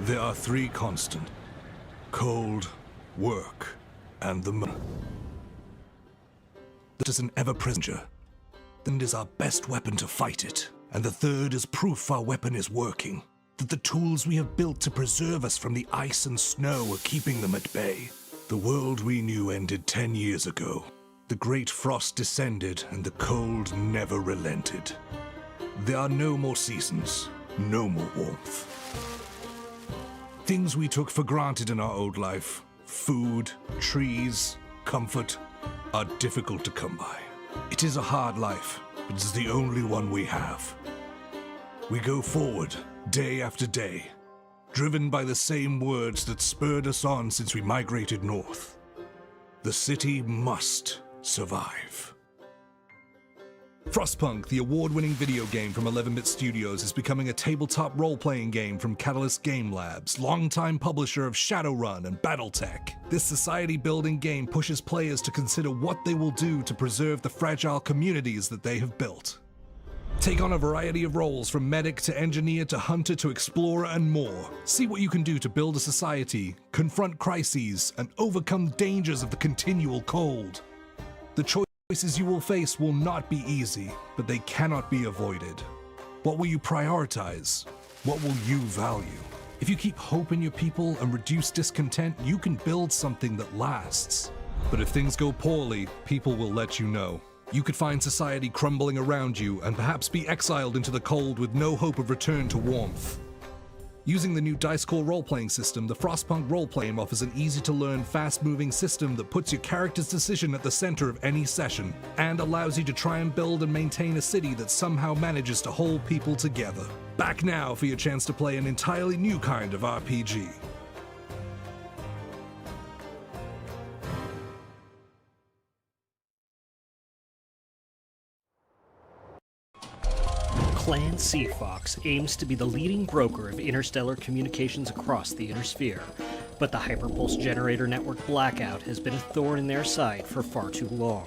There are three constant: cold, work, and the moon. That is an ever-present. That is our best weapon to fight it. And the third is proof our weapon is working. That the tools we have built to preserve us from the ice and snow are keeping them at bay. The world we knew ended 10 years ago. The great frost descended and the cold never relented. There are no more seasons, no more warmth. Things we took for granted in our old life, food, trees, comfort, are difficult to come by. It is a hard life, but it is the only one we have. We go forward, day after day, driven by the same words that spurred us on since we migrated north. The city must survive. Frostpunk, the award-winning video game from 11-Bit Studios, is becoming a tabletop role-playing game from Catalyst Game Labs, longtime publisher of Shadowrun and Battletech. This society-building game pushes players to consider what they will do to preserve the fragile communities that they have built. Take on a variety of roles, from medic to engineer to hunter to explorer and more. See what you can do to build a society, confront crises, and overcome dangers of the continual cold. The choices you will face will not be easy, but they cannot be avoided. What will you prioritize? What will you value? If you keep hope in your people and reduce discontent, you can build something that lasts. But if things go poorly, people will let you know. You could find society crumbling around you and perhaps be exiled into the cold with no hope of return to warmth. Using the new Dice Core role-playing system, the Frostpunk roleplay game offers an easy-to-learn, fast-moving system that puts your character's decision at the center of any session, and allows you to try and build and maintain a city that somehow manages to hold people together. Back now for your chance to play an entirely new kind of RPG. Clan Seafox aims to be the leading broker of interstellar communications across the Inner Sphere, but the Hyperpulse Generator Network blackout has been a thorn in their side for far too long.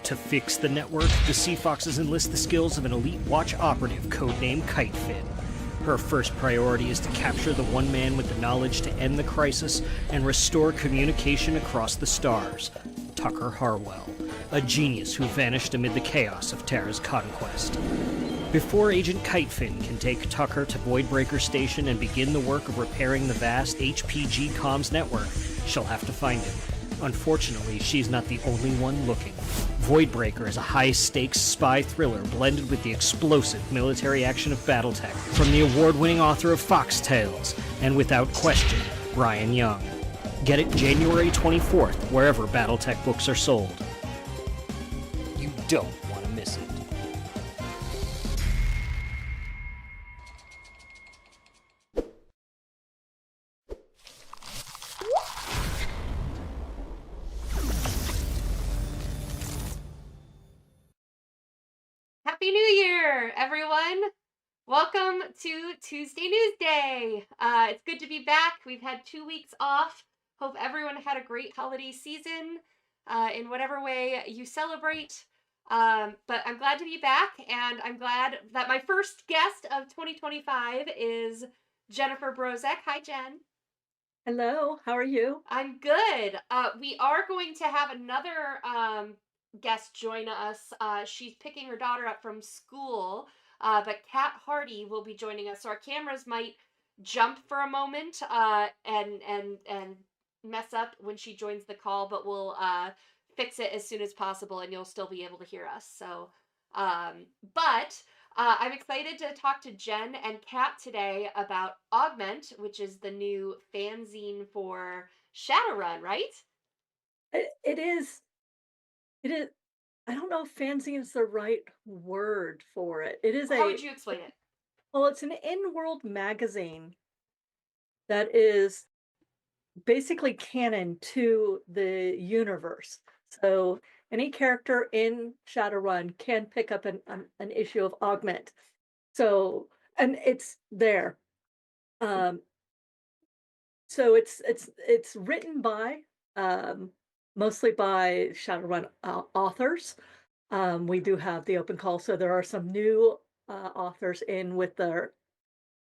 To fix the network, the Seafoxes enlist the skills of an elite watch operative codenamed Kitefin. Her first priority is to capture the one man with the knowledge to end the crisis and restore communication across the stars, Tucker Harwell, a genius who vanished amid the chaos of Terra's conquest. Before Agent Kitefin can take Tucker to Voidbreaker Station and begin the work of repairing the vast HPG comms network, she'll have to find him. Unfortunately, she's not the only one looking. Voidbreaker is a high-stakes spy thriller blended with the explosive military action of Battletech from the award-winning author of Fox Tales, and without question, Ryan Young. Get it January 24th, wherever Battletech books are sold. You don't want to miss it. Happy New Year, everyone! Welcome to Tuesday Newsday. It's good to be back. We've had 2 weeks off. Hope everyone had a great holiday season in whatever way you celebrate. But I'm glad to be back, and I'm glad that my first guest of 2025 is Jennifer Brozek. Hi, Jen. Hello, how are you? I'm good. We are going to have another guest join us. She's picking her daughter up from school, but Kat Hardy will be joining us. So our cameras might jump for a moment and mess up when she joins the call, but we'll fix it as soon as possible, and you'll still be able to hear us. So, I'm excited to talk to Jen and Kat today about Augment, which is the new fanzine for Shadowrun, right? It is. It is. I don't know if fanzine is the right word for it. It is How would you explain it? well, it's an in-world magazine that is basically canon to the universe. So any character in Shadowrun can pick up an issue of Augment. So, and it's there. So it's written by mostly by Shadowrun authors. We do have the open call, so there are some new authors in with their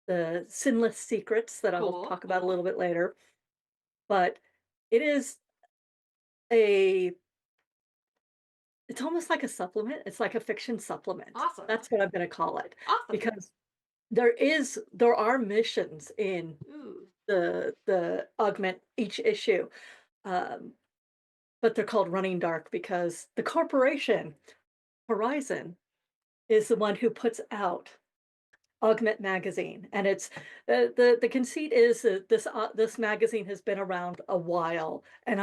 the Sinless Secrets that I'll Cool, talk about a cool. little bit later. But it is a it's almost like a supplement. It's like a fiction supplement. Awesome. That's what I'm gonna call it, Awesome. because there are missions in Ooh. the Augment each issue, um, but they're called Running Dark because the corporation, Horizon, is the one who puts out Augment magazine, and it's the conceit is that this magazine has been around a while, and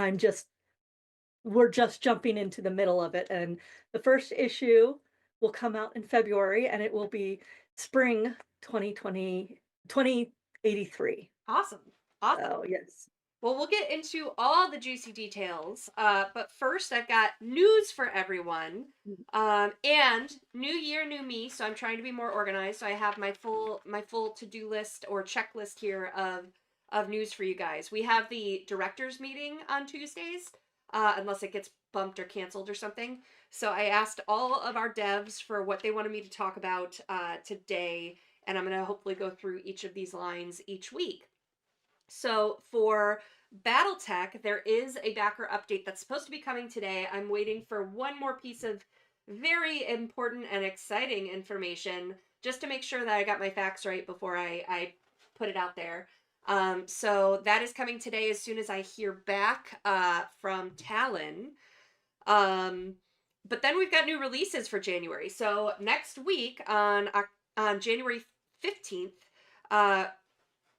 we're just jumping into the middle of it, and the first issue will come out in February, and it will be spring 2083. Awesome. Awesome. So yes. Well, we'll get into all the juicy details. But first, I've got news for everyone. And new year, new me. So I'm trying to be more organized. So I have my full to-do list or checklist here of news for you guys. We have the directors meeting on Tuesdays, unless it gets bumped or canceled or something. So I asked all of our devs for what they wanted me to talk about today, and I'm gonna hopefully go through each of these lines each week. So for Battletech, there is a backer update that's supposed to be coming today. I'm waiting for one more piece of very important and exciting information just to make sure that I got my facts right before I put it out there. So that is coming today as soon as I hear back from Talon. But then we've got new releases for January. So next week on January 15th,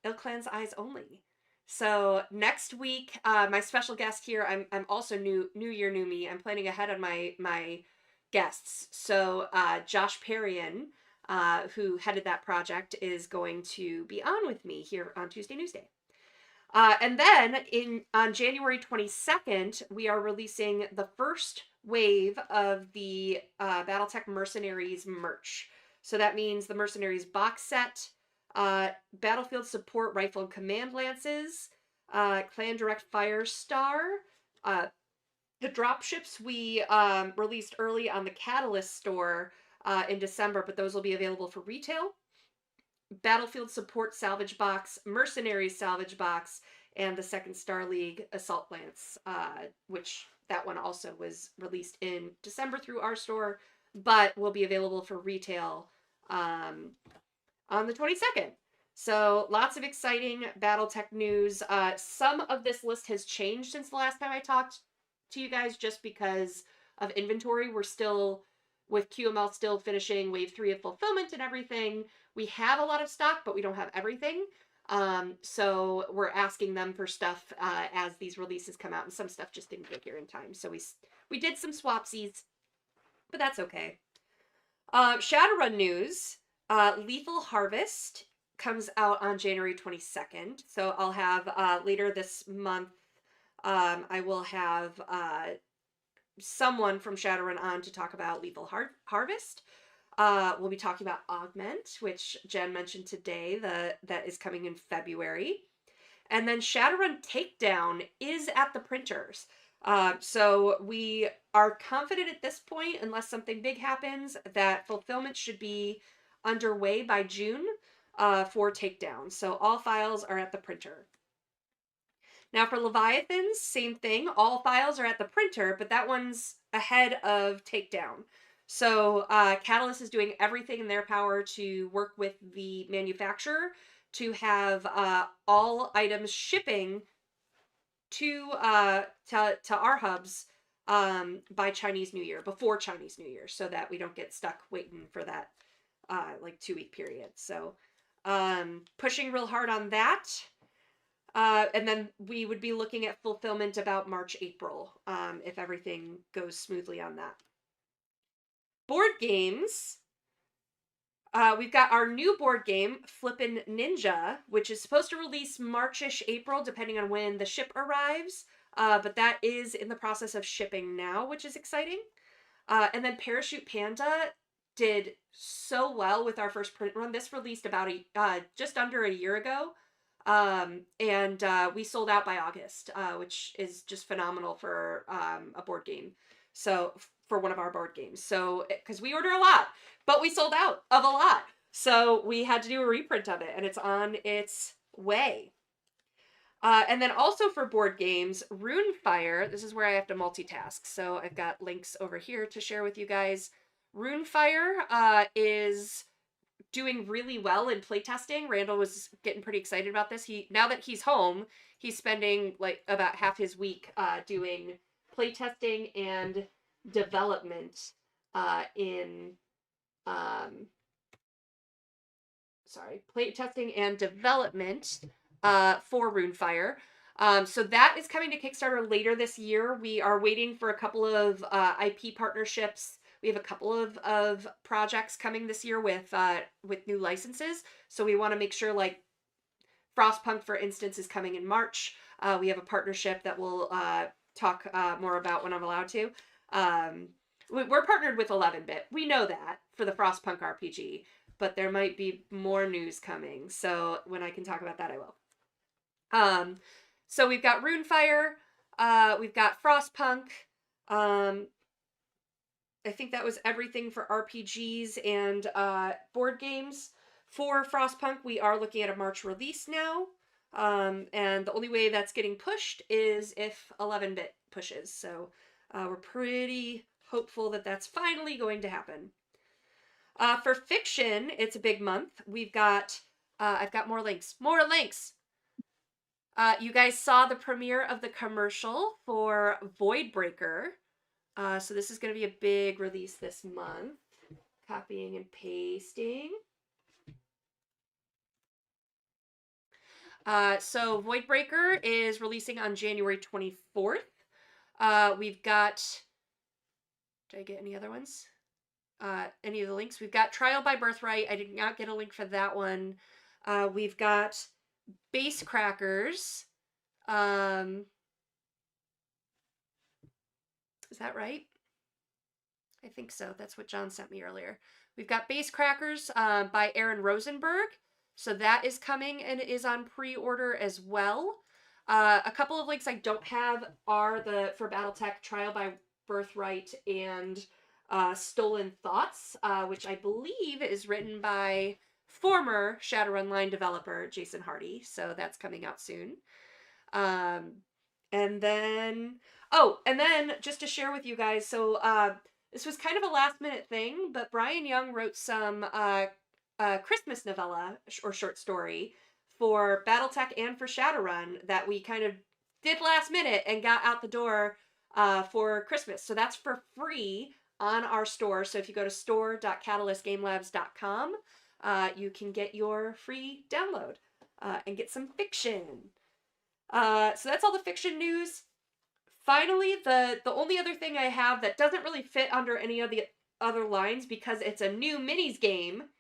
Ill Clan's Eyes Only. So next week, my special guest here, I'm also new year, new me. I'm planning ahead on my guests. So Josh Perrion, who headed that project, is going to be on with me here on Tuesday Newsday. And then on January 22nd, we are releasing the first wave of the Battletech Mercenaries merch. So that means the Mercenaries box set, Battlefield Support Rifle and Command Lances, Clan Direct Fire Star. The dropships we released early on the Catalyst store in December, but those will be available for retail. Battlefield Support Salvage Box, Mercenaries Salvage Box, and the Second Star League Assault Lance, which that one also was released in December through our store, but will be available for retail on the 22nd. So lots of exciting Battletech news. Some of this list has changed since the last time I talked to you guys just because of inventory. We're still, with QML still finishing wave 3 of fulfillment and everything. We have a lot of stock, but we don't have everything. So we're asking them for stuff as these releases come out, and some stuff just didn't get here in time. So we did some swapsies, but that's okay. Shadowrun news. Lethal Harvest comes out on January 22nd. So I'll have later this month, I will have someone from Shadowrun on to talk about Lethal Harvest. We'll be talking about Augment, which Jen mentioned today, that is coming in February. And then Shadowrun Takedown is at the printers. So we are confident at this point, unless something big happens, that fulfillment should be underway by June for Takedown. So all files are at the printer. Now for Leviathans, same thing. All files are at the printer, but that one's ahead of Takedown. So Catalyst is doing everything in their power to work with the manufacturer to have all items shipping to our hubs by Chinese New Year, before Chinese New Year, so that we don't get stuck waiting for that like 2-week period. So pushing real hard on that. And then we would be looking at fulfillment about March, April, if everything goes smoothly on that. Board games. We've got our new board game, Flippin' Ninja, which is supposed to release March-ish, April, depending on when the ship arrives. But that is in the process of shipping now, which is exciting. And then Parachute Panda did so well with our first print run. This released about just under a year ago. And we sold out by August, which is just phenomenal for a board game. So for one of our board games. So, because we order a lot, but we sold out of a lot. So we had to do a reprint of it, and it's on its way. And then also for board games, Runefire, this is where I have to multitask. So I've got links over here to share with you guys. Runefire is doing really well in playtesting. Randall was getting pretty excited about this. Now that he's home, he's spending like about half his week doing playtesting and development in playtesting and development for Runefire. So that is coming to Kickstarter later this year. We are waiting for a couple of IP partnerships. We have a couple of projects coming this year with new licenses. So we want to make sure, like Frostpunk, for instance, is coming in March. We have a partnership that we'll talk more about when I'm allowed to. We're partnered with 11-bit. We know that for the Frostpunk RPG, but there might be more news coming. So when I can talk about that, I will. So we've got Runefire, we've got Frostpunk. I think that was everything for RPGs and board games. For Frostpunk, we are looking at a March release now. And the only way that's getting pushed is if 11-bit pushes. So we're pretty hopeful that that's finally going to happen. For fiction, it's a big month. We've got, I've got more links. More links! You guys saw the premiere of the commercial for Voidbreaker. So this is going to be a big release this month. Copying and pasting. So Voidbreaker is releasing on January 24th. We've got... Did I get any other ones? Any of the links? We've got Trial by Birthright. I did not get a link for that one. We've got Base Crackers. Is that right? I think so. That's what John sent me earlier. We've got Base Crackers by Aaron Rosenberg. So that is coming and is on pre-order as well. A couple of links I don't have are for BattleTech, Trial by Birthright, and Stolen Thoughts, which I believe is written by former Shadowrun line developer Jason Hardy. So that's coming out soon. And then just to share with you guys, so this was kind of a last minute thing, but Brian Young wrote some Christmas novella or short story for BattleTech and for Shadowrun that we kind of did last minute and got out the door for Christmas. So that's for free on our store. So if you go to store.catalystgamelabs.com, you can get your free download and get some fiction. So that's all the fiction news. Finally, the only other thing I have that doesn't really fit under any of the other lines because it's a new minis game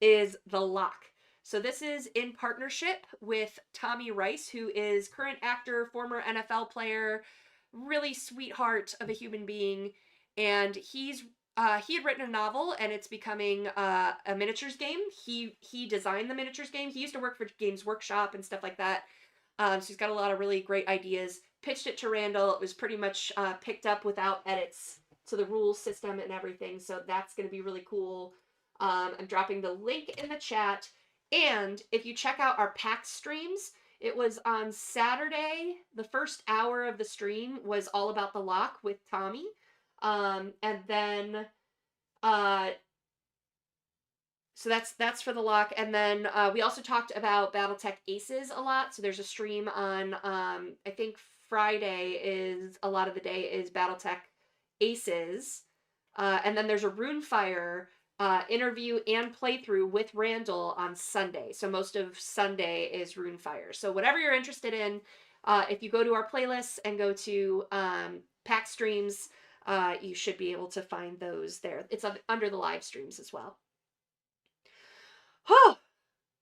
is The Lock. So this is in partnership with Tommy Rice, who is current actor, former NFL player, really sweetheart of a human being, and he had written a novel and it's becoming a miniatures game. He designed the miniatures game. He used to work for Games Workshop and stuff like that. So he's got a lot of really great ideas. Pitched it to Randall. It was pretty much picked up without edits to the rules system and everything. So that's going to be really cool. I'm dropping the link in the chat. And if you check out our PAX streams, it was on Saturday. The first hour of the stream was all about The Lock with Tommy. And then... So that's for The Lock. And then we also talked about BattleTech Aces a lot. So there's a stream on, I think Friday is, a lot of the day is BattleTech Aces. And then there's a Runefire interview and playthrough with Randall on Sunday. So most of Sunday is Runefire. So whatever you're interested in, if you go to our playlists and go to PAX streams, you should be able to find those there. It's under the live streams as well. Oh,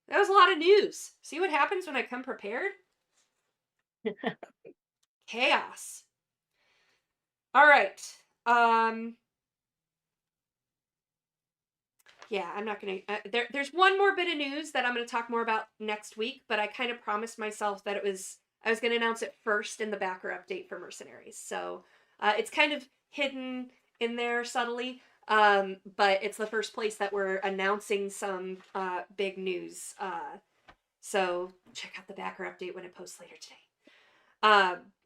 that was a lot of news. See what happens when I come prepared? Chaos. All right. Yeah, I'm not going to... there's one more bit of news that I'm going to talk more about next week, but I kind of promised myself that I was going to announce it first in the backer update for Mercenaries. So it's kind of hidden in there subtly. But it's the first place that we're announcing some big news. So check out the backer update when it posts later today.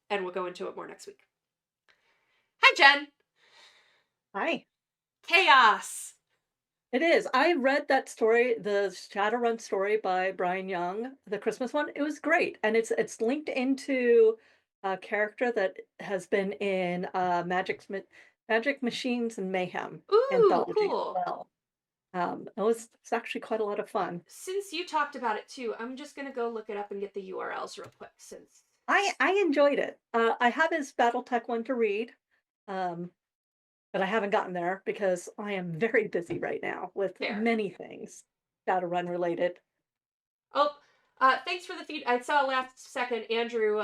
And we'll go into it more next week. Hi, Jen. Hi. Chaos. It is. I read that story, the Shadowrun story by Brian Young, the Christmas one. It was great, and it's linked into a character that has been in Magic Machines and Mayhem Ooh, anthology as cool. well. It's actually quite a lot of fun. Since you talked about it too, I'm just gonna go look it up and get the URLs real quick. Since I enjoyed it. I have his BattleTech one to read, um, but I haven't gotten there because I am very busy right now with fair. many things Shadowrun related. Oh, thanks for the feed. I saw last second, Andrew.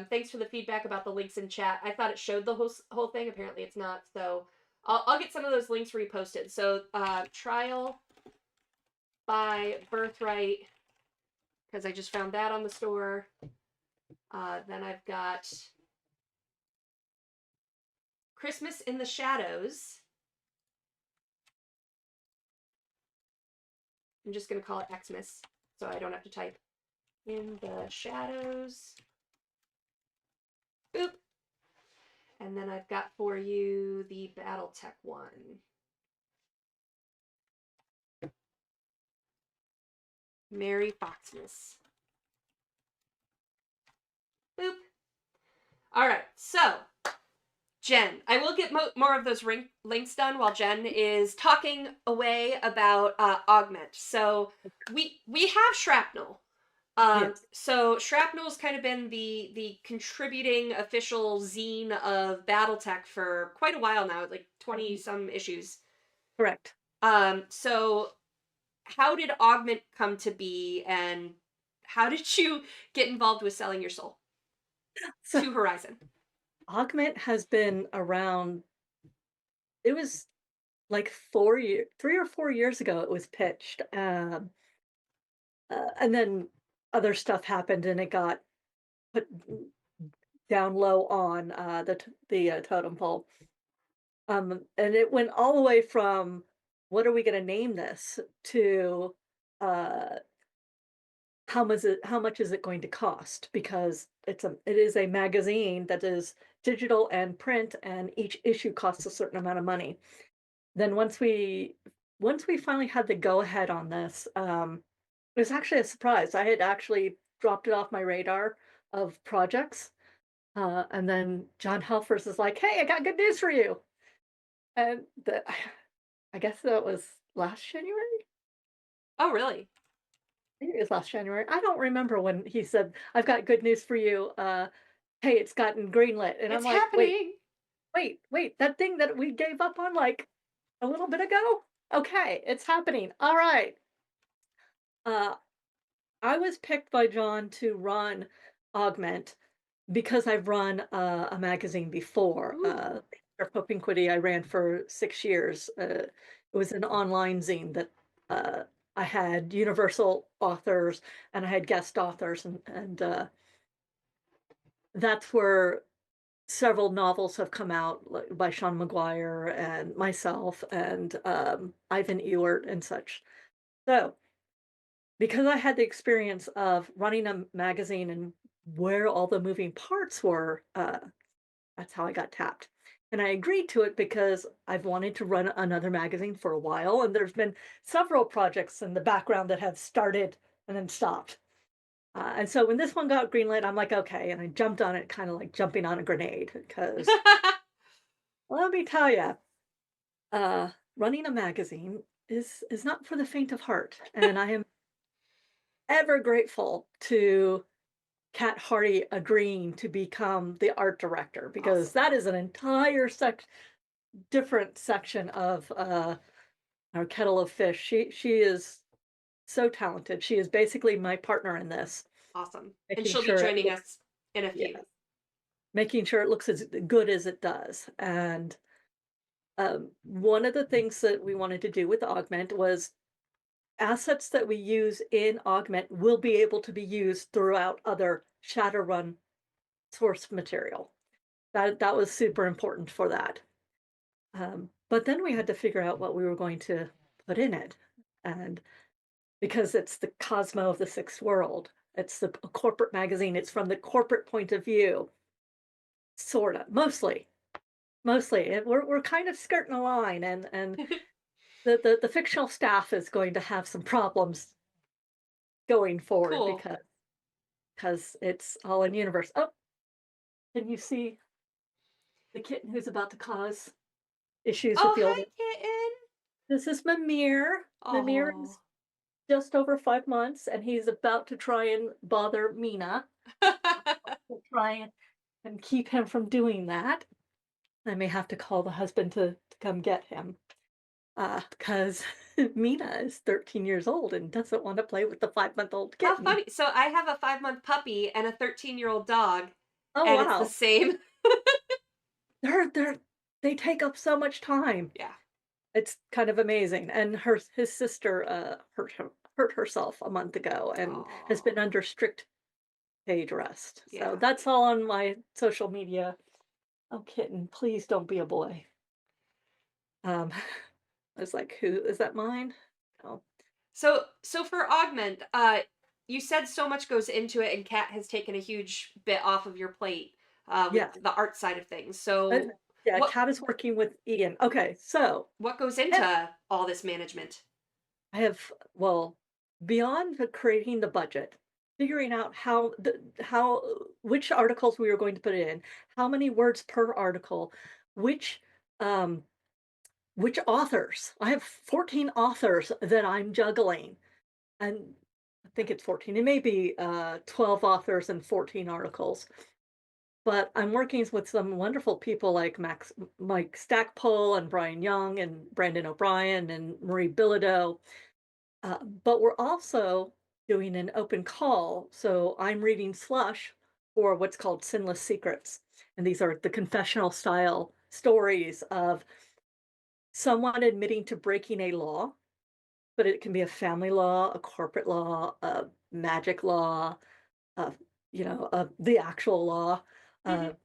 Thanks for the feedback about the links in chat. I thought it showed the whole thing. Apparently, it's not. So, I'll get some of those links reposted. So, trial by Birthright, because I just found that on the store. Then I've got Christmas in the Shadows. I'm just gonna call it Xmas, so I don't have to type in the shadows. Boop. And then I've got for you the BattleTech one. Merry Foxmas. Boop. All right, so Jen, I will get more of those links done while Jen is talking away about Augment. So we have Shrapnel. Yes. So Shrapnel's kind of been the contributing official zine of BattleTech for quite a while now, like 20 some issues. Correct. So how did Augment come to be, and how did you get involved with selling your soul So to Horizon? Augment has been around. It was like 3 or 4 years ago. It was pitched, and then other stuff happened, and it got put down low on the totem pole. And it went all the way from what are we going to name this to uh, how much is it going to cost, because it is a magazine that is digital and print, and each issue costs a certain amount of money. Then once we finally had the go ahead on this, it was actually a surprise. I had actually dropped it off my radar of projects, and then John Helfers is like, "Hey, I got good news for you," and I guess that was last January. Oh, really? I think it was last January. I don't remember when he said, "I've got good news for you. Hey, it's gotten greenlit," and I'm It's like, "Wait, happening. wait, that thing that we gave up on like a little bit ago? Okay, it's happening. All right." Uh, I was picked by John to run Augment because I've run a magazine before. Ooh, For Propinquity, I ran for 6 years. It was an online zine that uh, I had universal authors and I had guest authors, and that's where several novels have come out, like, by Sean Maguire and myself and Ivan Ewert and such. So, because I had the experience of running a magazine and where all the moving parts were, that's how I got tapped. And I agreed to it because I've wanted to run another magazine for a while, and there's been several projects in the background that have started and then stopped. And so when this one got greenlit, I'm like, okay, and I jumped on it, kind of like jumping on a grenade, because let me tell you, running a magazine is not for the faint of heart, and I am ever grateful to Kat Hardy agreeing to become the art director, because awesome. that is an entire different section of our kettle of fish. She is so talented. She is basically my partner in this, Awesome. And making she'll be sure it joining looks, us in a yeah, few. making sure it looks as good as it does. And one of the things that we wanted to do with Augment was assets that we use in Augment will be able to be used throughout other Shadowrun source material. That was super important for that. But then we had to figure out what we were going to put in it. And because it's the Cosmo of the Sixth World, it's a corporate magazine, it's from the corporate point of view, sort of, mostly. Mostly. We're kind of skirting a line, and the fictional staff is going to have some problems going forward Cool. because it's all in universe. Oh, can you see the kitten who's about to cause issues with Oh, the older? hi, kitten. This is Mimir. Mimir is Oh. just over 5 months, and he's about to try and bother Mina. We'll try and keep him from doing that. I may have to call the husband to come get him because Mina is 13 years old and doesn't want to play with the 5-month-old How kitten. funny. So I have a 5-month puppy and a 13-year-old dog, Oh and it's the wow, same. they're they take up so much time. Yeah. It's kind of amazing. And his sister hurt herself a month ago and has Oh. been under strict cage arrest. So Yeah. that's all on my social media. Oh, kitten, please don't be a boy. I was like, who is that mine? Oh, So for Augment, you said so much goes into it, and Kat has taken a huge bit off of your plate with yeah. the art side of things. Uh, So yeah, what Kat is working with Ian. Okay, so what goes I have, into all this management? I have well, beyond creating the budget, figuring out how which articles we were going to put in, how many words per article, which um which authors. I have 14 authors that I'm juggling, and I think it's 14. It may be 12 authors and 14 articles. But I'm working with some wonderful people like Mike Stackpole and Brian Young and Brandon O'Brien and Marie Bilodeau. But we're also doing an open call. So I'm reading Slush for what's called Sinless Secrets. And these are the confessional style stories of someone admitting to breaking a law, but it can be a family law, a corporate law, a magic law, uh, the actual law. Uh, Mhm.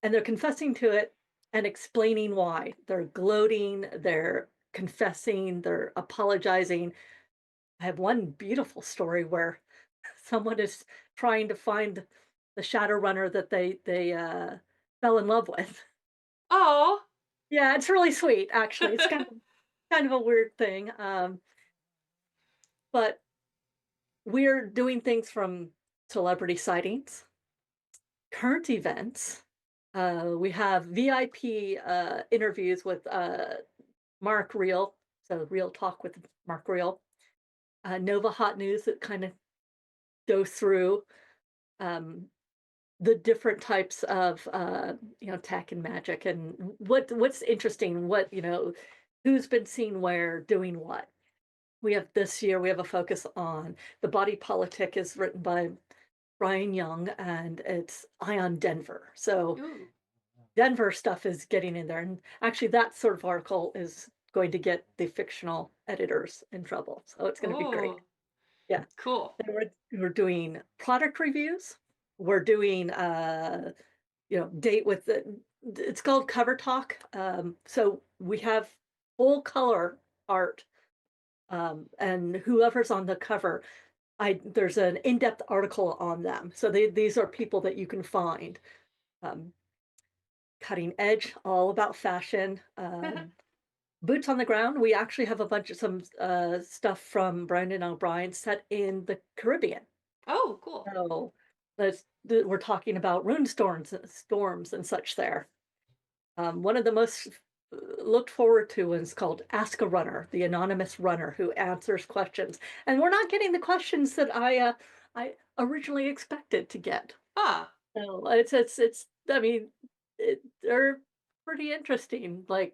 And they're confessing to it and explaining why. They're gloating, they're confessing, they're apologizing. I have one beautiful story where someone is trying to find the shadow runner that they fell in love with. Oh. Yeah, it's really sweet, actually. It's kind of a weird thing. But we're doing things from celebrity sightings, current events. We have VIP interviews with Mark Reel, so Real Talk with Mark Reel, Nova Hot News that kind of go through um, the different types of tech and magic and what's interesting, who's been seen where doing what. We have this year we have a focus on the body politic is written by Brian Young and it's Ion Denver. So Ooh. Denver stuff is getting in there, and actually that sort of article is going to get the fictional editors in trouble, so it's gonna be great. Oh. Yeah. Cool. Then we're doing product reviews. We're doing, date with the it's called Cover Talk, so we have full color art, and whoever's on the cover, I there's an in-depth article on them, so these are people that you can find, um, cutting edge, all about fashion, boots on the ground, we actually have a bunch of some stuff from Brandon O'Brien set in the Caribbean. Oh, cool. So we're talking about rune storms and such there. One of the most looked forward to is called Ask a Runner, the anonymous runner who answers questions. And we're not getting the questions that I originally expected to get. Ah. So it's I mean, they're pretty interesting. Like,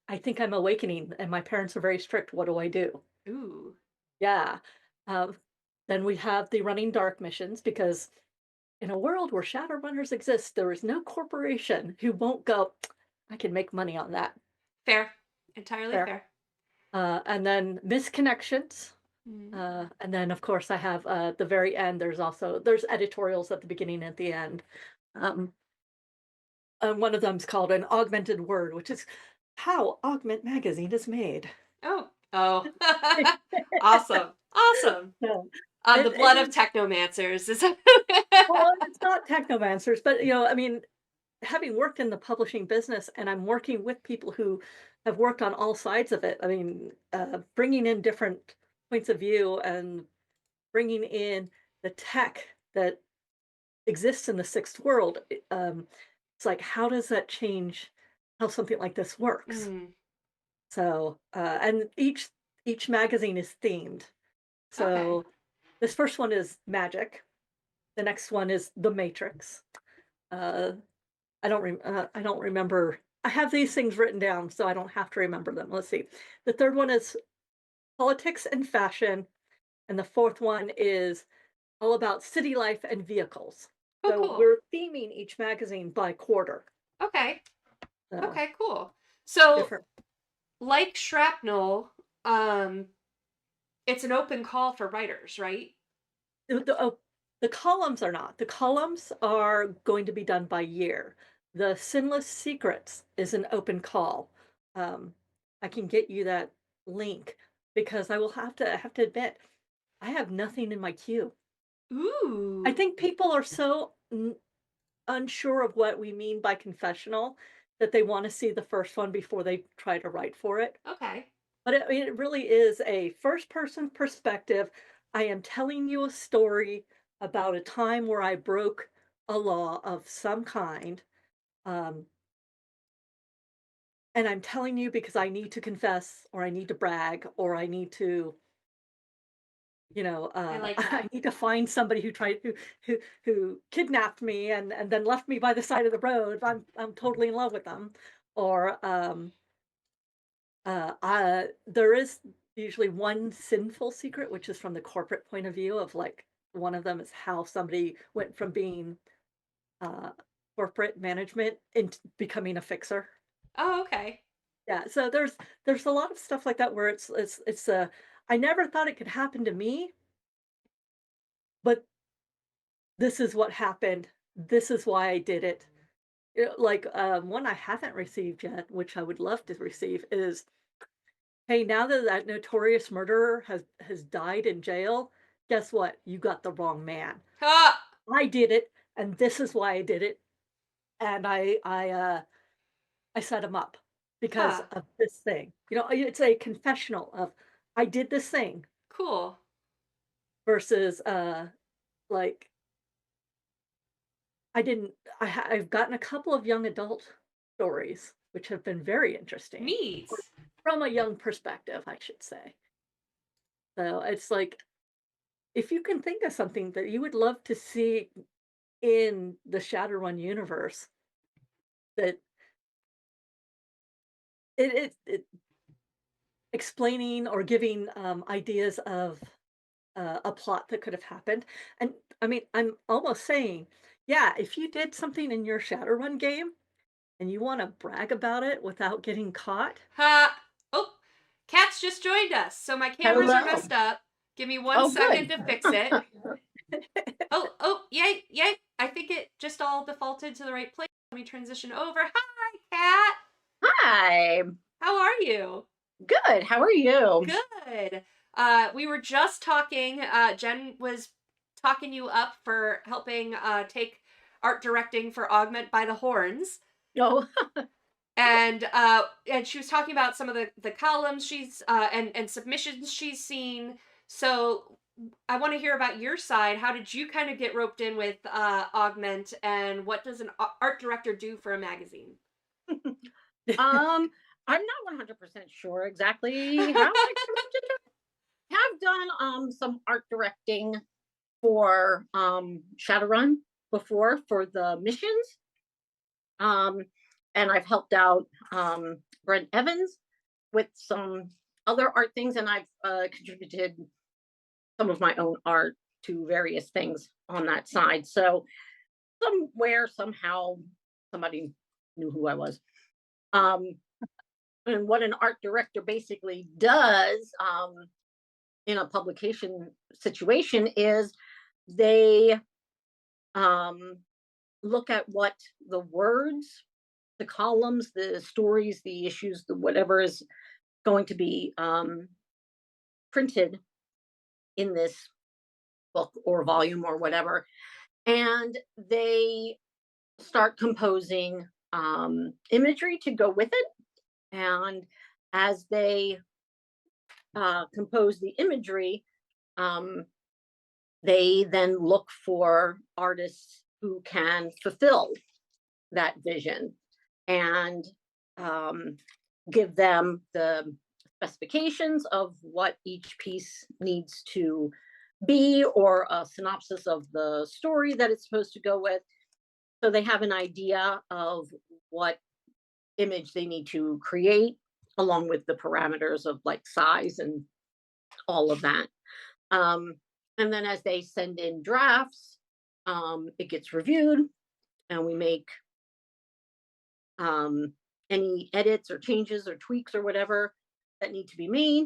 I think I'm awakening and my parents are very strict. What do I do? Ooh. Yeah. Um, then we have the running dark missions because in a world where Shadowrunners exist, there is no corporation who won't go, I can make money on that. Fair. Entirely There. fair. And then misconnections. Mm. And then of course I have at the very end, there's editorials at the beginning and at the end. Um, and one of them's called an augmented word, which is how Augment magazine is made. Oh, oh. Awesome. Awesome. So The it blood of is, technomancers is well, it's not technomancers, but I mean, having worked in the publishing business and I'm working with people who have worked on all sides of it. I mean, bringing in different points of view and bringing in the tech that exists in the sixth world. It's like, how does that change how something like this works? Mm, So, and each magazine is themed. okay. So this first one is magic. The next one is the Matrix. Uh, I don't remember. I have these things written down, so I don't have to remember them. Let's see. The third one is politics and fashion, and the fourth one is all about city life and vehicles. Oh, So cool. we're theming each magazine by quarter. Okay. So Okay, cool. So, different. like Shrapnel, um, it's an open call for writers, right? Oh, the columns are not. The columns are going to be done by year. The Sinless Secrets is an open call. Um, I can get you that link because I have to admit, I have nothing in my queue. I Ooh. think people are so unsure of what we mean by confessional that they want to see the first one before they try to write for it. Okay. But it really is a first person perspective. I am telling you a story about a time where I broke a law of some kind. Um, and I'm telling you because I need to confess or I need to brag or I need to, I like I that. need to find somebody who tried who kidnapped me and then left me by the side of the road. I'm totally in love with them. Or there is usually one sinful secret, which is from the corporate point of view of like one of them is how somebody went from being uh, corporate management into becoming a fixer. Oh, okay. Yeah, so there's a lot of stuff like that where it's I never thought it could happen to me, but this is what happened. This is why I did it. Like one I haven't received yet, which I would love to receive, is hey, now that that notorious murderer has died in jail, guess what? You got the wrong man. Ha! I did it, and this is why I did it, and I set him up because Huh. of this thing. It's a confessional of I did this thing Cool. versus like I didn't. I've gotten a couple of young adult stories which have been very interesting Neat. from a young perspective, I should say. So it's like if you can think of something that you would love to see in the Shadowrun universe, that it explaining or giving ideas of a plot that could have happened. And I mean, I'm almost saying, yeah, if you did something in your Shadowrun game and you want to brag about it without getting caught, Ha! Oh, Cats just joined us, so my cameras are Hello. messed up. Give me one Oh, second good. to fix it. Oh, oh, yay, yay. I think it just all defaulted to the right place. Let me transition over. Hi, Cat. Hi. How are you? Good. How are you? Good. We were just talking. Jen was talking you up for helping take art directing for Augment by the Horns. Oh, And she was talking about some of the columns she's and submissions she's seen. So I want to hear about your side. How did you kind of get roped in with Augment, and what does an art director do for a magazine? I'm not 100% sure exactly how I got into it. Have done some art directing for Shadowrun before for the missions. Um and I've helped out Brent Evans with some other art things, and I've contributed some of my own art to various things on that side. So somewhere, somehow, somebody knew who I was. Um, and what an art director basically does in a publication situation is they um, look at what the words the columns, the stories, the issues, the whatever is going to be printed in this book or volume or whatever. And they start composing imagery to go with it. And as they compose the imagery, they then look for artists who can fulfill that vision and give them the specifications of what each piece needs to be, or a synopsis of the story that it's supposed to go with. So they have an idea of what image they need to create, along with the parameters of like size and all of that. And then as they send in drafts, it gets reviewed, and we make any edits or changes or tweaks or whatever that need to be made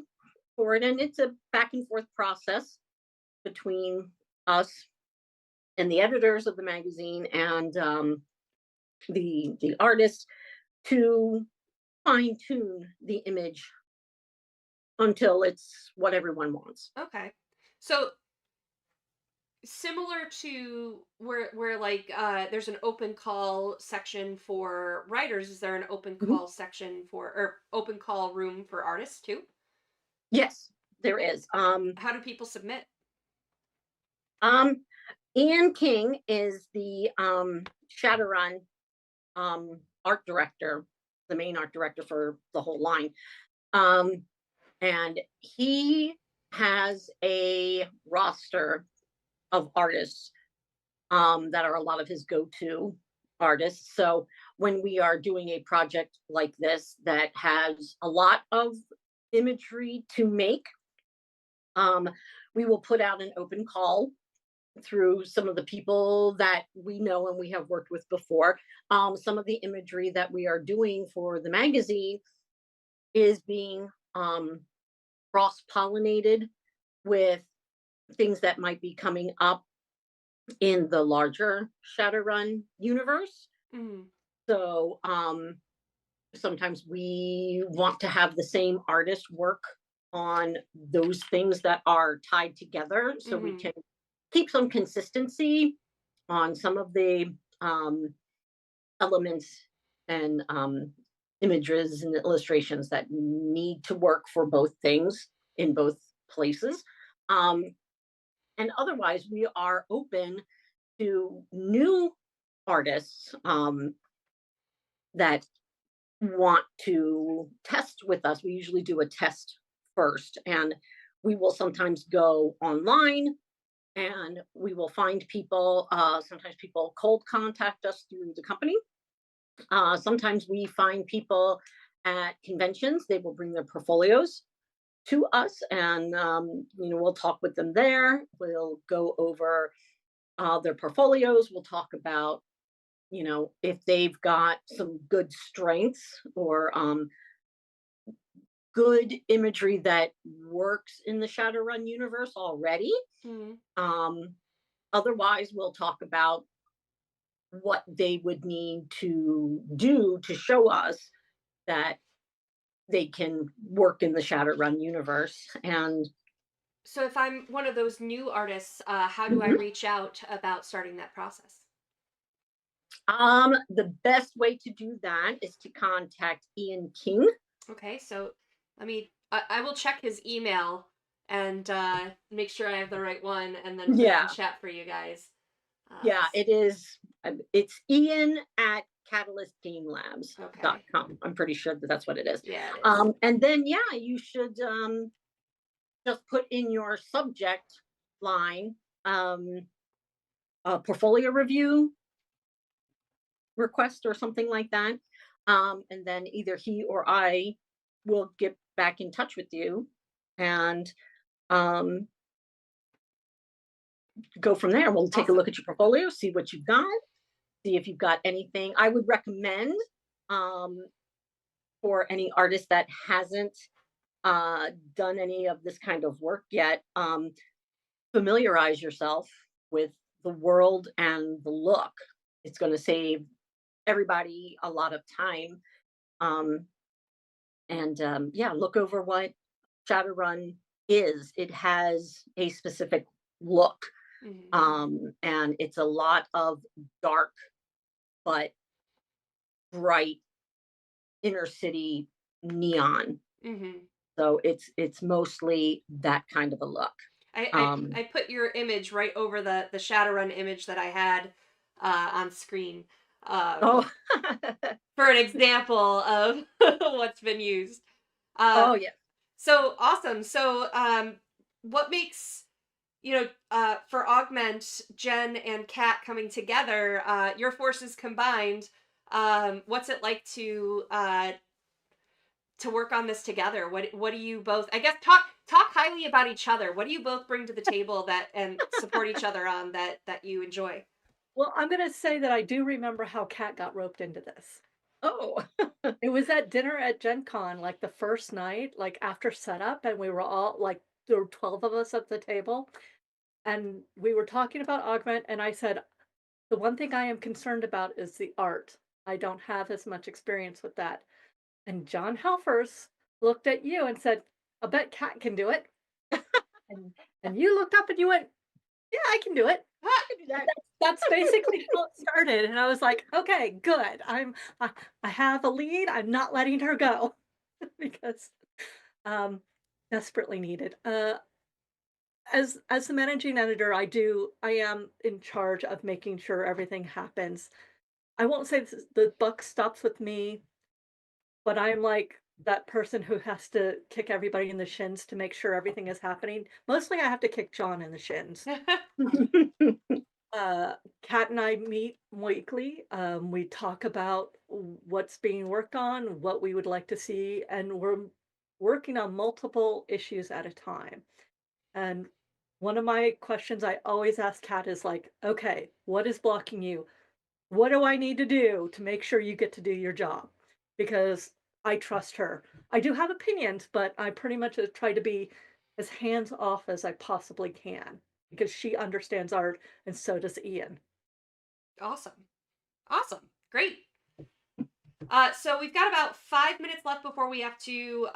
for it. And it's a back and forth process between us and the editors of the magazine and the artist to fine tune the image until it's what everyone wants. Okay. So similar to where like there's an open call section for writers, is there an open call section for, or open call room for artists too? Yes, there is. How do people submit? Ian King is the Shadowrun art director, the main art director for the whole line. And he has a roster of artists that are a lot of his go-to artists. So when we are doing a project like this that has a lot of imagery to make, we will put out an open call through some of the people that we know and we have worked with before. Some of the imagery that we are doing for the magazine is being cross-pollinated with things that might be coming up in the larger Shadowrun universe. So sometimes we want to have the same artist work on those things that are tied together, so we can keep some consistency on some of the elements and images and illustrations that need to work for both things in both places. And otherwise, we are open to new artists that want to test with us. We usually do a test first, and we will sometimes go online and we will find people. Sometimes people cold contact us through the company. Sometimes we find people at conventions. They will bring their portfolios to us, and we'll talk with them there. We'll go over their portfolios. We'll talk about if they've got some good strengths or good imagery that works in the Shadowrun universe already. Otherwise, we'll talk about what they would need to do to show us that they can work in the Shadowrun universe. And so if I'm one of those new artists, how do I reach out about starting that process? The best way to do that is to contact Ian King. Okay, so I will check his email and make sure I have the right one, and then put it in chat for you guys. It is. It's Ian at catalystgamelabs.com. I'm pretty sure that's what it is. Yeah, it is. And then you should just put in your subject line a portfolio review request or something like that. And then either he or I will get back in touch with you and go from there. We'll take a look at your portfolio, see what you've got, see if you've got anything. I would recommend for any artist that hasn't done any of this kind of work yet, familiarize yourself with the world and the look. It's going to save everybody a lot of time. Um, yeah, look over what Shadowrun is. It has a specific look, and it's a lot of dark but bright inner city neon. Mm-hmm. So it's mostly that kind of a look. I put your image right over the Shadowrun image that I had on screen Oh, for an example of what's been used. oh yeah. So awesome. So what makes for Augment, Jen and Kat coming together, your forces combined, what's it like to work on this together? What do you both, I guess, talk highly about each other. What do you both bring to the table that and support each other on that you enjoy? Well, I'm gonna say that I do remember how Kat got roped into this. Oh, It was at dinner at Gen Con, like the first night, like after setup, and we were all like there were 12 of us at the table, and we were talking about Augment, and I said, the one thing I am concerned about is the art. I don't have as much experience with that. And John Helfers looked at you and said, I bet Kat can do it. And you looked up and you went, yeah, I can do it. I can do that. That's basically how it started. And I was like, okay, good. I have a lead. I'm not letting her go because um desperately needed. As the managing editor, I am in charge of making sure everything happens. I won't say the buck stops with me, but I'm like that person who has to kick everybody in the shins to make sure everything is happening. Mostly I have to kick John in the shins. Kat and I meet weekly. We talk about what's being worked on, what we would like to see, and we're working on multiple issues at a time. And one of my questions I always ask Kat is like, okay, what is blocking you? What do I need to do to make sure you get to do your job? Because I trust her. I do have opinions, but I pretty much try to be as hands off as I possibly can because she understands art and so does Ian. Awesome, great. So we've got about 5 minutes left before we have to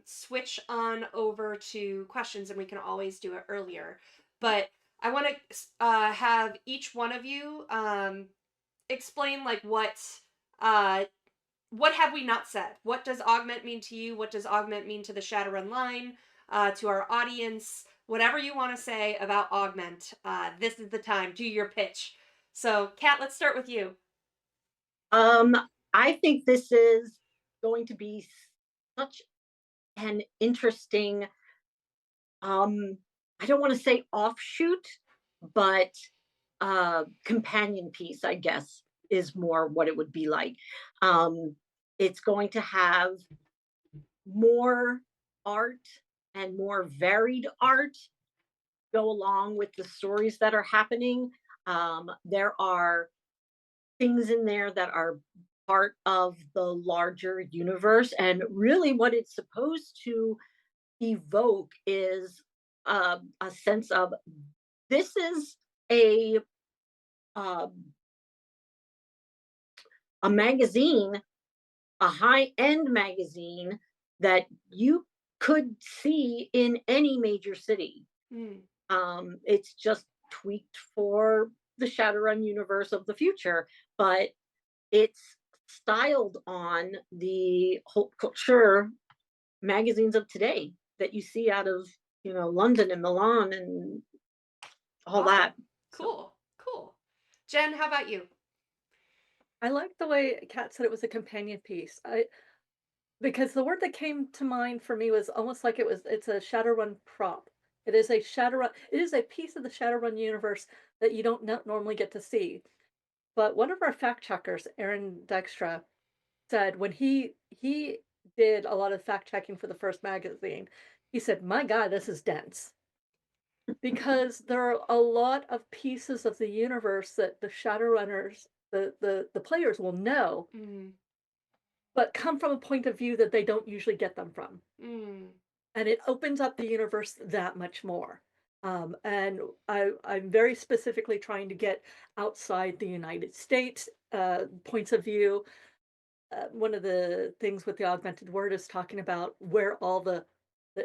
switch on over to questions, and we can always do it earlier. But I want to have each one of you explain like what have we not said? What does Augment mean to you? What does Augment mean to the Shadowrun line? To our audience, whatever you want to say about Augment, this is the time. Do your pitch. So, Kat, let's start with you. I think this is going to be such an interesting, I don't want to say offshoot, but companion piece, I guess, is more what it would be like. It's going to have more art and more varied art go along with the stories that are happening. There are things in there that are part of the larger universe, and really what it's supposed to evoke is a sense of this is um, a magazine, a high-end magazine that you could see in any major city. It's just tweaked for the Shadowrun universe of the future, but it's styled on the haute couture magazines of today that you see out of London and Milan and all Awesome. that. Cool. Jen, how about you? I like the way Kat said it was a companion piece. Because the word that came to mind for me was almost like it's a Shadowrun prop. It is a piece of the Shadowrun universe that you don't normally get to see. But one of our fact checkers, Aaron Dykstra, said when he did a lot of fact checking for the first magazine, he said, "My God, this is dense." Because there are a lot of pieces of the universe that the Shadowrunners, the players will know, but come from a point of view that they don't usually get them from. And it opens up the universe that much more. And I'm very specifically trying to get outside the United States points of view. One of the things with the augmented word is talking about where all the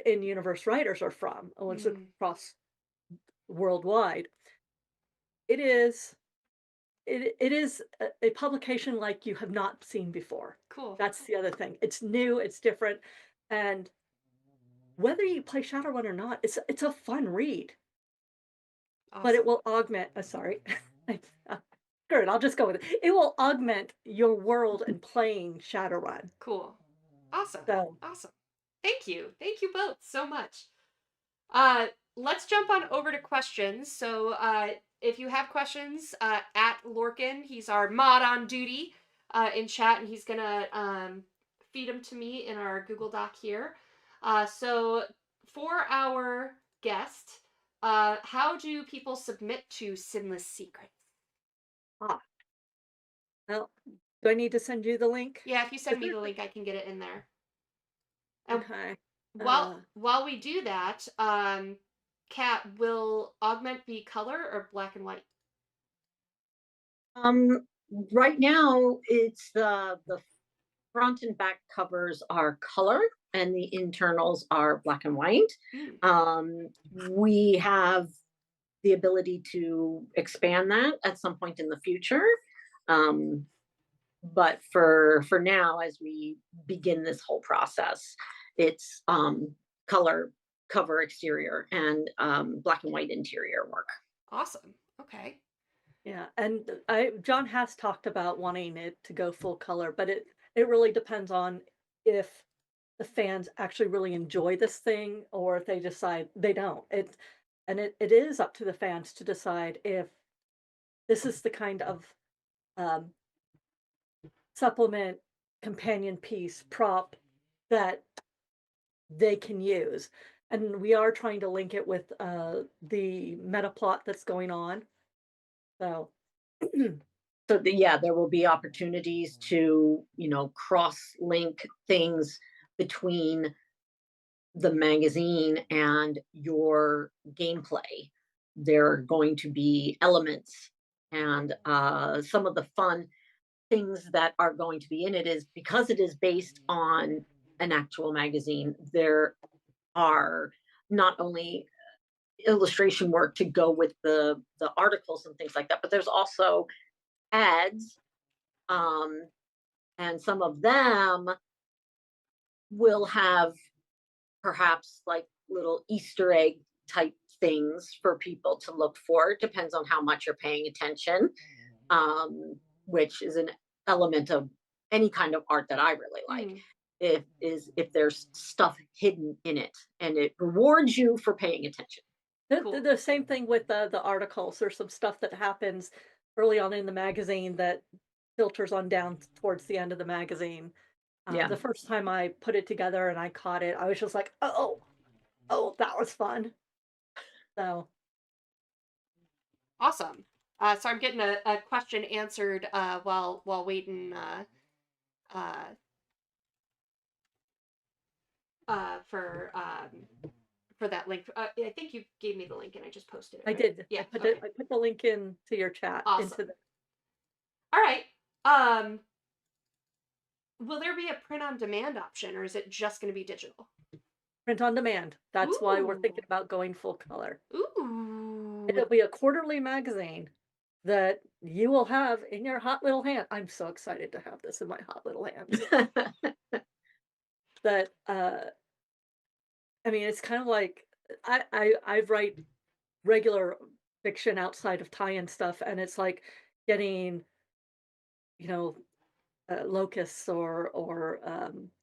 in-universe writers are from, and it's Mm, across worldwide. It is it is a publication like you have not seen before. cool. That's the other thing. It's new, it's different, and whether you play Shadowrun or not, it's a fun read, but it Awesome. will augment sorry. Screw it, I'll just go with it. It will augment your world and playing Shadowrun. Cool. Awesome. So, Awesome. Thank you. Thank you both so much. Uh, let's jump on over to questions. So, if you have questions, at Lorcan, he's our mod on duty, in chat, and he's gonna feed them to me in our Google Doc here. So for our guest, how do people submit to Sinless Secrets? ah, well, do I need to send you the link? Yeah, if you Is send me there the link, I can get it in there. And okay. while while we do that, Kat, will Augment be color or black and white? Um, right now, it's the front and back covers are color, and the internals are black and white. Mm, We have the ability to expand that at some point in the future. Um, but for now, as we begin this whole process, it's color cover exterior and black and white interior work. awesome. Okay. Yeah, and I John has talked about wanting it to go full color, but it really depends on if the fans actually really enjoy this thing or if they decide they don't. It is up to the fans to decide if this is the kind of um, supplement, companion piece, prop that they can use. And we are trying to link it with the meta plot that's going on. So So yeah, there will be opportunities to, cross link things between the magazine and your gameplay. There are going to be elements, and some of the fun things that are going to be in it is because it is based on an actual magazine. There are not only illustration work to go with the articles and things like that, but there's also ads, um, and some of them will have perhaps like little Easter egg type things for people to look for. It depends on how much you're paying attention, which is an element of any kind of art that I really like. Mm, If there's stuff hidden in it, and it rewards you for paying attention. cool. the same thing with the articles. There's some stuff that happens early on in the magazine that filters on down towards the end of the magazine. Yeah. The first time I put it together and I caught it, I was just like, oh, that was fun. So Awesome. So I'm getting a question answered while waiting uh, for that link. I think you gave me the link and I just posted it, I right? did. Yeah. I Okay. put the link into your chat into Awesome. the All right. Um, will there be a print on demand option, or is it just going to be digital? print on demand. That's why we're Ooh. thinking about going full color. Ooh. It'll be a quarterly magazine that you will have in your hot little hand. I'm so excited to have this in my hot little hands. That I mean, it's kind of like I write regular fiction outside of tie-in stuff, and it's like getting you know locusts or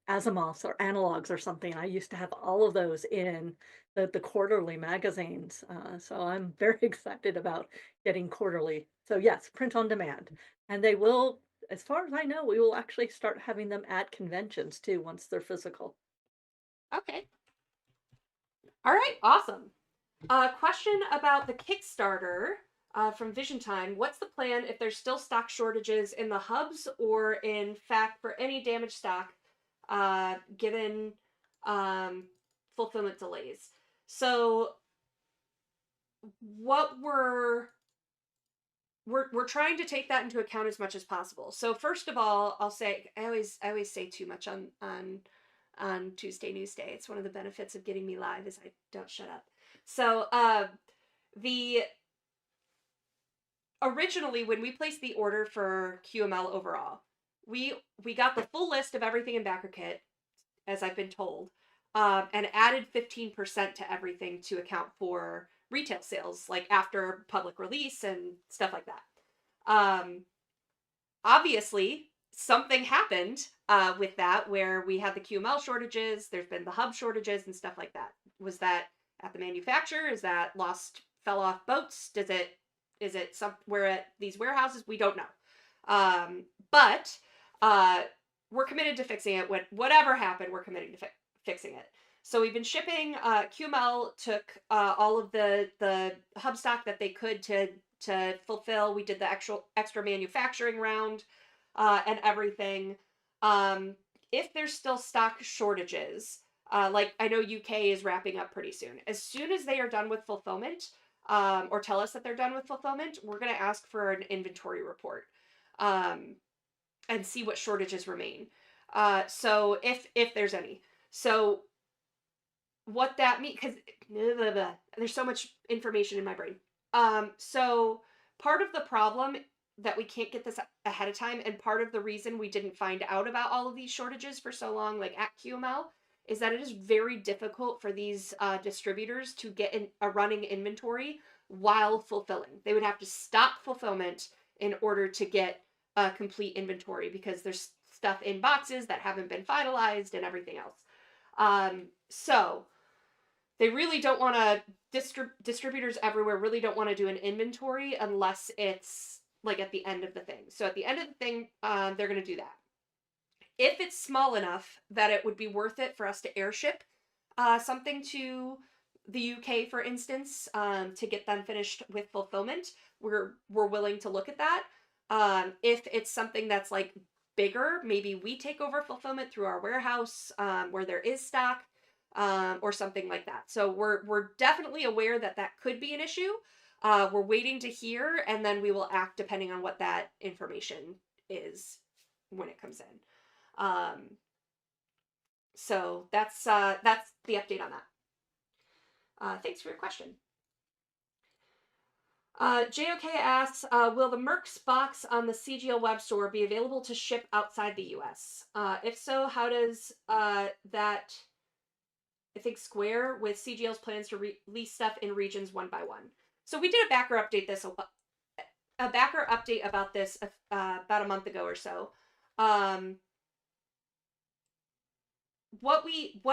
Asimovs or analogs or something. I used to have all of those in the quarterly magazines, so I'm very excited about getting quarterly. So yes, print on demand, and they will, as far as I know, we will actually start having them at conventions too once they're physical. Okay. All right. Awesome. Question about the Kickstarter from Vision Time. What's the plan if there's still stock shortages in the hubs or in fact for any damaged stock given fulfillment delays? So what we're trying to take that into account as much as possible. So first of all, I'll say I always say too much on Tuesday Newsday. It's one of the benefits of getting me live is I don't shut up. So the originally when we placed the order for QML overall, we got the full list of everything in backer kit, as I've been told, and added 15% to everything to account for retail sales, like after public release and stuff like that. Obviously, something happened with that where we had the QML shortages, there's been the hub shortages and stuff like that. Was that at the manufacturer? Is that fell off boats? Is it somewhere at these warehouses? We don't know. But we're committed to fixing it. Whatever happened, we're committed to fixing it. So we've been shipping. QML took all of the hub stock that they could to fulfill. We did the extra manufacturing round and everything. If there's still stock shortages, like I know UK is wrapping up pretty soon. As soon as they are done with fulfillment, or tell us that they're done with fulfillment, we're going to ask for an inventory report and see what shortages remain. So if there's any. So what that means, because there's so much information in my brain. So part of the problem that we can't get this ahead of time, and part of the reason we didn't find out about all of these shortages for so long, like at QML, is that it is very difficult for these distributors to get a running inventory while fulfilling. They would have to stop fulfillment in order to get a complete inventory because there's stuff in boxes that haven't been finalized and everything else. So they really don't want to, distributors everywhere really don't want to do an inventory unless it's like at the end of the thing. So at the end of the thing, they're going to do that. If it's small enough that it would be worth it for us to airship something to the UK, for instance, to get them finished with fulfillment, we're willing to look at that. If it's something that's like bigger, maybe we take over fulfillment through our warehouse where there is stock, or something like that. So we're definitely aware that that could be an issue. We're waiting to hear, and then we will act depending on what that information is when it comes in. So that's the update on that. Thanks for your question. JOK asks, will the Mercs box on the CGL web store be available to ship outside the US? If so, how does that, I think, square with CGL's plans to release stuff in regions one by one? So we did a backer update about this about a month ago or so. What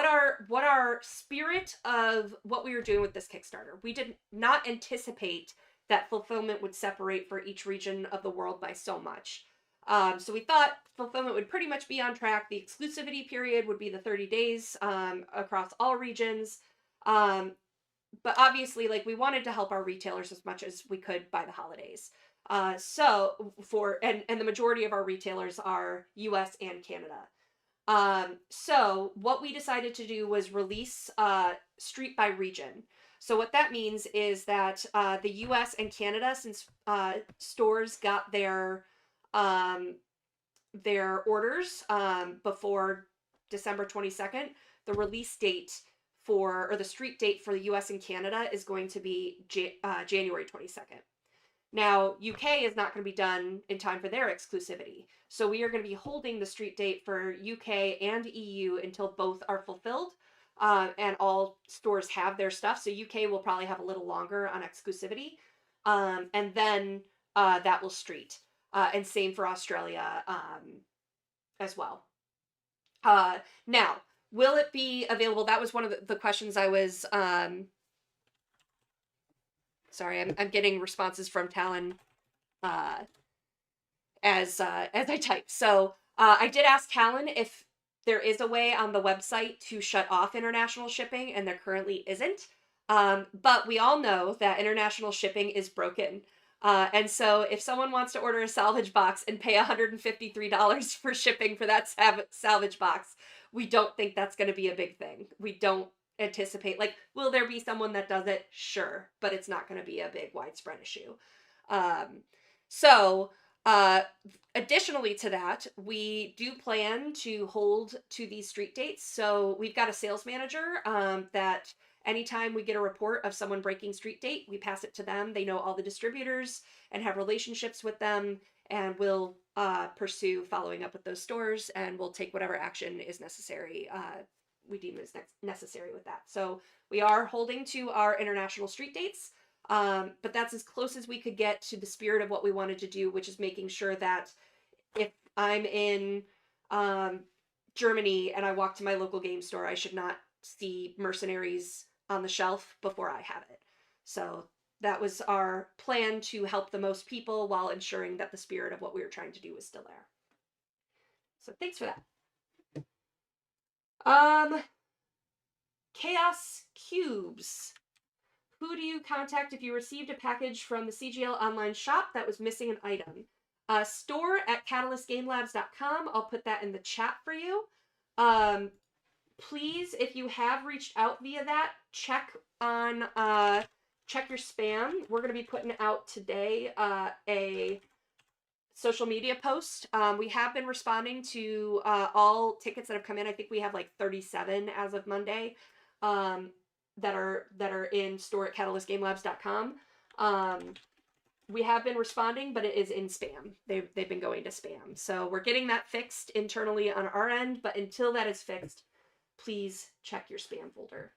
our spirit of what we were doing with this Kickstarter. We did not anticipate that fulfillment would separate for each region of the world by so much. So we thought fulfillment would pretty much be on track. The exclusivity period would be the 30 days across all regions. But obviously, like, we wanted to help our retailers as much as we could by the holidays. And the majority of our retailers are US and Canada. So what we decided to do was release street by region. So what that means is that the US and Canada, since stores got their orders before December 22nd, the release date or the street date for the US and Canada is going to be January 22nd. Now, UK is not going to be done in time for their exclusivity. So we are going to be holding the street date for UK and EU until both are fulfilled and all stores have their stuff. So UK will probably have a little longer on exclusivity. And then that will street. And same for Australia as well. Now, will it be available? That was one of the questions I was... Sorry, I'm getting responses from Talon as I type. So I did ask Talon if there is a way on the website to shut off international shipping, and there currently isn't. But we all know that international shipping is broken. And so if someone wants to order a salvage box and pay $153 for shipping for that salvage box, we don't think that's going to be a big thing. We don't anticipate, like, will there be someone that does it? Sure, but it's not going to be a big widespread issue. So additionally to that, we do plan to hold to these street dates. So we've got a sales manager that anytime we get a report of someone breaking street date, we pass it to them. They know all the distributors and have relationships with them, and we'll pursue following up with those stores, and we'll take whatever action is necessary. We deem as necessary with that. So we are holding to our international street dates, but that's as close as we could get to the spirit of what we wanted to do, which is making sure that if I'm in Germany and I walk to my local game store, I should not see Mercenaries on the shelf before I have it. So that was our plan, to help the most people while ensuring that the spirit of what we were trying to do was still there. So thanks for that. Chaos Cubes. Who do you contact if you received a package from the CGL online shop that was missing an item? Store at catalystgamelabs.com. I'll put that in the chat for you. Please, if you have reached out via that, check your spam. We're going to be putting out today a social media post. We have been responding to all tickets that have come in. I think we have like 37 as of Monday that are in store at catalystgamelabs.com. We have been responding, but it is in spam. They've been going to spam. So we're getting that fixed internally on our end, but until that is fixed, please check your spam folder.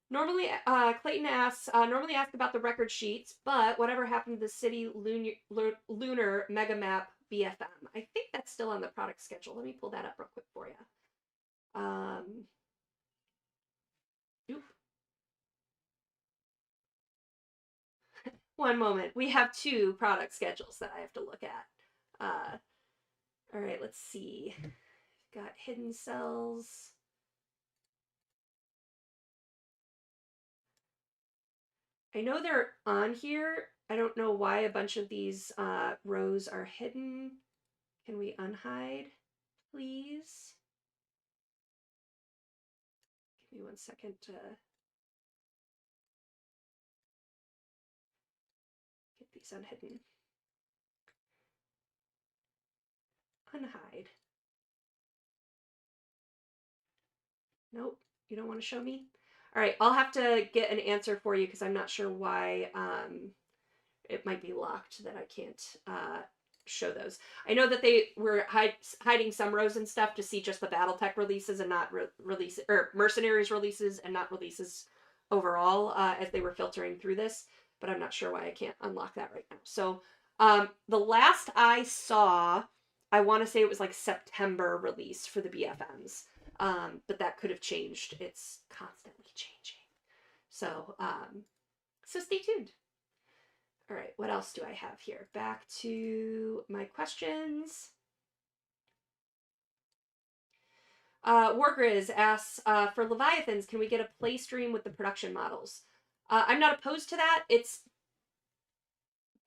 Normally, Clayton asks, normally ask about the record sheets, but whatever happened to the City Lunar Mega Map BFM? I think that's still on the product schedule. Let me pull that up real quick for you. One moment. We have 2 product schedules that I have to look at. All right, let's see. Got hidden cells. I know they're on here. I don't know why a bunch of these rows are hidden. Can we unhide, please? Give me 1 second to get these unhidden. Unhide. Nope, you don't want to show me? All right, I'll have to get an answer for you because I'm not sure why it might be locked that I can't show those. I know that they were hiding some rows and stuff to see just the BattleTech releases and not releases, or Mercenaries releases and not releases overall as they were filtering through this, but I'm not sure why I can't unlock that right now. So the last I saw, I want to say it was like September release for the BFMs. But that could have changed. It's constantly changing. So, so stay tuned. All right, what else do I have here? Back to my questions. Wargriz asks, for Leviathans, can we get a play stream with the production models? I'm not opposed to that. It's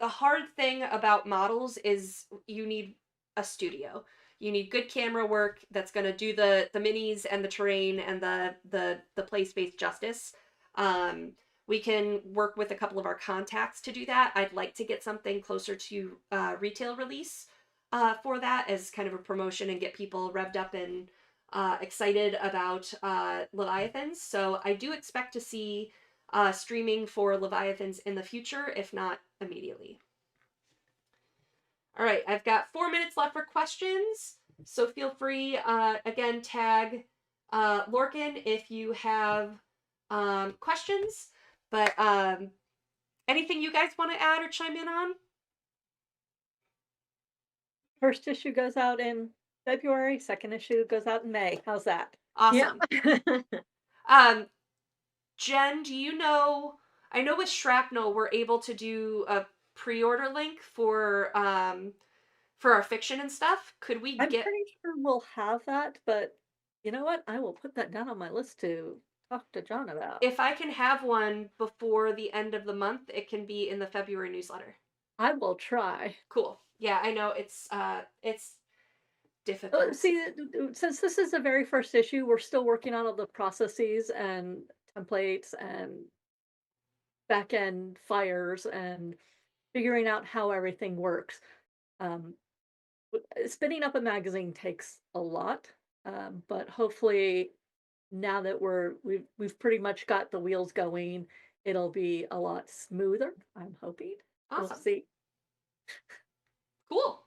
the hard thing about models is you need a studio. You need good camera work that's going to do the minis and the terrain and the play space justice. We can work with a couple of our contacts to do that. I'd like to get something closer to retail release for that as kind of a promotion and get people revved up and excited about Leviathans. So I do expect to see streaming for Leviathans in the future, if not immediately. All right, I've got 4 minutes left for questions, so feel free, again, tag Lorcan if you have questions, but anything you guys want to add or chime in on? First issue goes out in February, second issue goes out in May. How's that? Awesome. Jen, do you know, I know with Shrapnel we're able to do a pre-order link for our fiction and stuff. Could we I'm pretty sure we'll have that, but you know what? I will put that down on my list to talk to John about. If I can have one before the end of the month, it can be in the February newsletter. I will try. Cool. Yeah, I know it's difficult. See, since this is the very first issue, we're still working on all the processes and templates and back end fires and figuring out how everything works. Um, Spinning up a magazine takes a lot, but hopefully now that we've pretty much got the wheels going, it'll be a lot smoother. I'm hoping. We'll Awesome. see. Cool.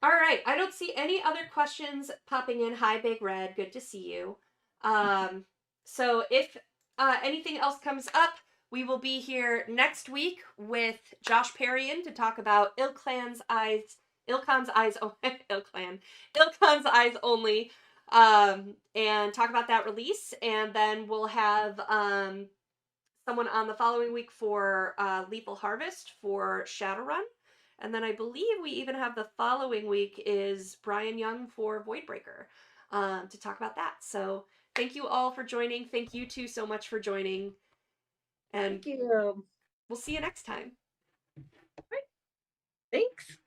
All right. I don't see any other questions popping in. Hi, Big Red. Good to see you. So if anything else comes up, we will be here next week with Josh Perrion to talk about Ilkhan's Eyes Only, and talk about that release. And then we'll have someone on the following week for Lethal Harvest for Shadowrun. And then I believe we even have the following week is Brian Young for Voidbreaker to talk about that. So thank you all for joining. Thank you two so much for joining. And Thank you. we'll see you next time. Thanks.